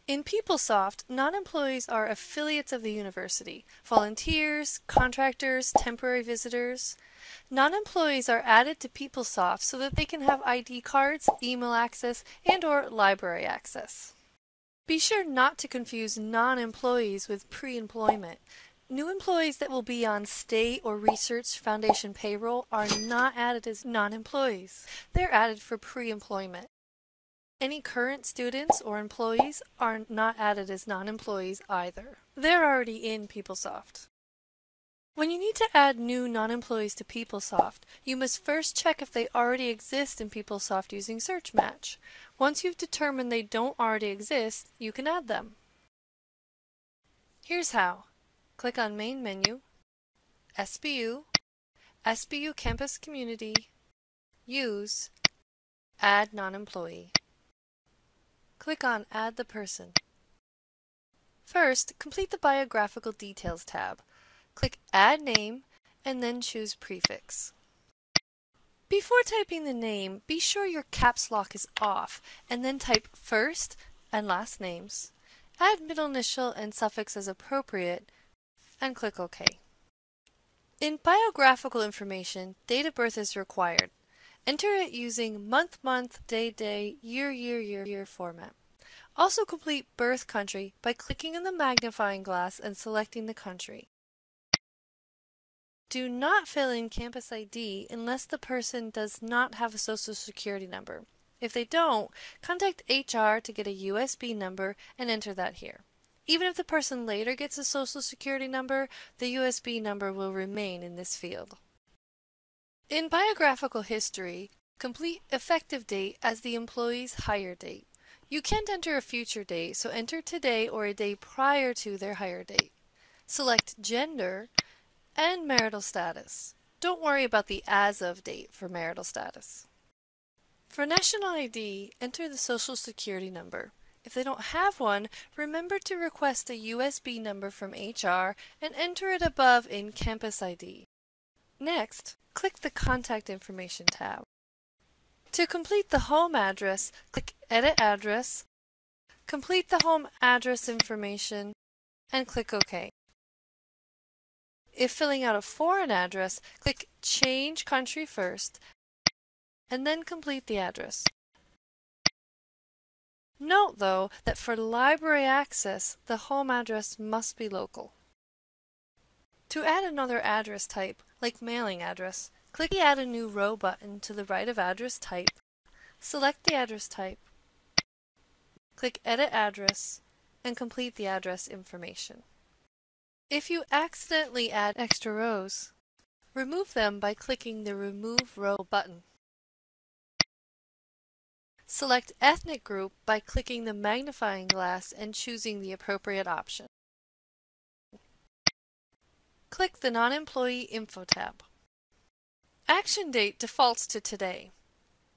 In PeopleSoft, non-employees are affiliates of the university, volunteers, contractors, temporary visitors. Non-employees are added to PeopleSoft so that they can have ID cards, email access, and/or library access. Be sure not to confuse non-employees with pre-employment. New employees that will be on state or research foundation payroll are not added as non-employees. They're added for pre-employment. Any current students or employees are not added as non-employees either. They're already in PeopleSoft. When you need to add new non-employees to PeopleSoft, you must first check if they already exist in PeopleSoft using Search Match. Once you've determined they don't already exist, you can add them. Here's how. Click on Main Menu, SBU, SBU Campus Community, Use, Add Non-Employee. Click on Add the Person. First, complete the Biographical Details tab. Click Add Name, and then choose Prefix. Before typing the name, be sure your caps lock is off, and then type first and last names. Add middle initial and suffix as appropriate, and click OK. In biographical information, date of birth is required. Enter it using month, day, year format. Also complete birth country by clicking on the magnifying glass and selecting the country. Do not fill in campus ID unless the person does not have a social security number. If they don't, contact HR to get a USB number and enter that here. Even if the person later gets a social security number, the USB number will remain in this field. In biographical history, complete effective date as the employee's hire date. You can't enter a future date, so enter today or a day prior to their hire date. Select gender and marital status. Don't worry about the as of date for marital status. For national ID, enter the social security number. If they don't have one, remember to request a USB number from HR and enter it above in Campus ID. Next, click the Contact Information tab. To complete the home address, click Edit Address, complete the home address information, and click OK. If filling out a foreign address, click Change Country first, and then complete the address. Note, though, that for library access, the home address must be local. To add another address type, like mailing address, click the Add a New Row button to the right of Address Type, select the address type, click Edit Address, and complete the address information. If you accidentally add extra rows, remove them by clicking the Remove Row button. Select Ethnic Group by clicking the magnifying glass and choosing the appropriate option. Click the Non-Employee Info tab. Action date defaults to today.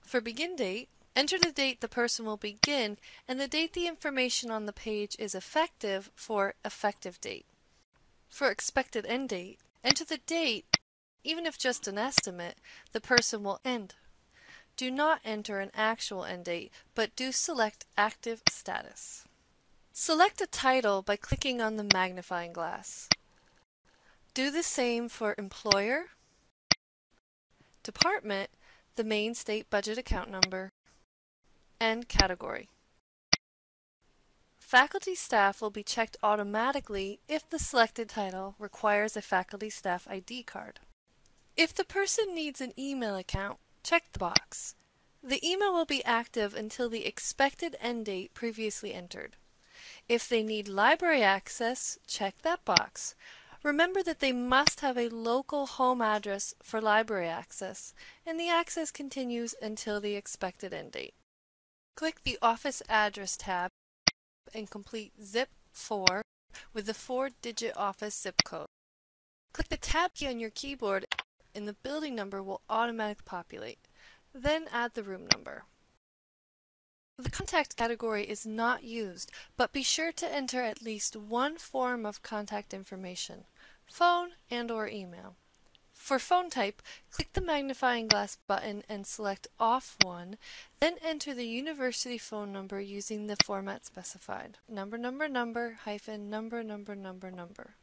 For begin date, enter the date the person will begin and the date the information on the page is effective for effective date. For expected end date, enter the date, even if just an estimate, the person will end. Do not enter an actual end date, but do select Active Status. Select a title by clicking on the magnifying glass. Do the same for Employer, Department, the main state budget account number, and Category. Faculty staff will be checked automatically if the selected title requires a faculty staff ID card. If the person needs an email account, check the box. The email will be active until the expected end date previously entered. If they need library access, check that box. Remember that they must have a local home address for library access, and the access continues until the expected end date. Click the Office Address tab and complete Zip 4 with the 4-digit office zip code. Click the Tab key on your keyboard and the building number will automatically populate. Then add the room number. The contact category is not used, but be sure to enter at least one form of contact information, phone and/or email. For phone type, click the magnifying glass button and select Off One, then enter the university phone number using the format specified. Number, hyphen, number.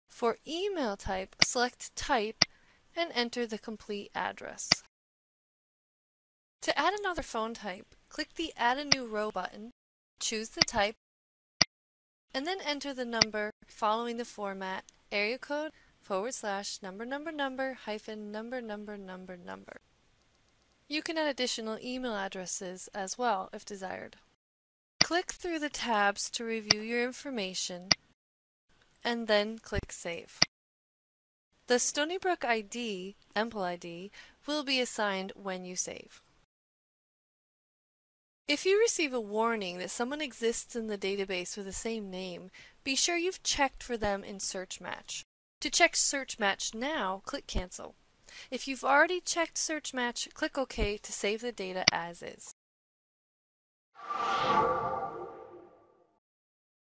For email type, select Type and enter the complete address. To add another phone type, click the Add a New Row button, choose the type, and then enter the number following the format area code / number hyphen number. You can add additional email addresses as well if desired. Click through the tabs to review your information and then click Save. The Stony Brook ID, EMPL ID, will be assigned when you save. If you receive a warning that someone exists in the database with the same name, be sure you've checked for them in Search Match. To check Search Match now, click Cancel. If you've already checked Search Match, click OK to save the data as is.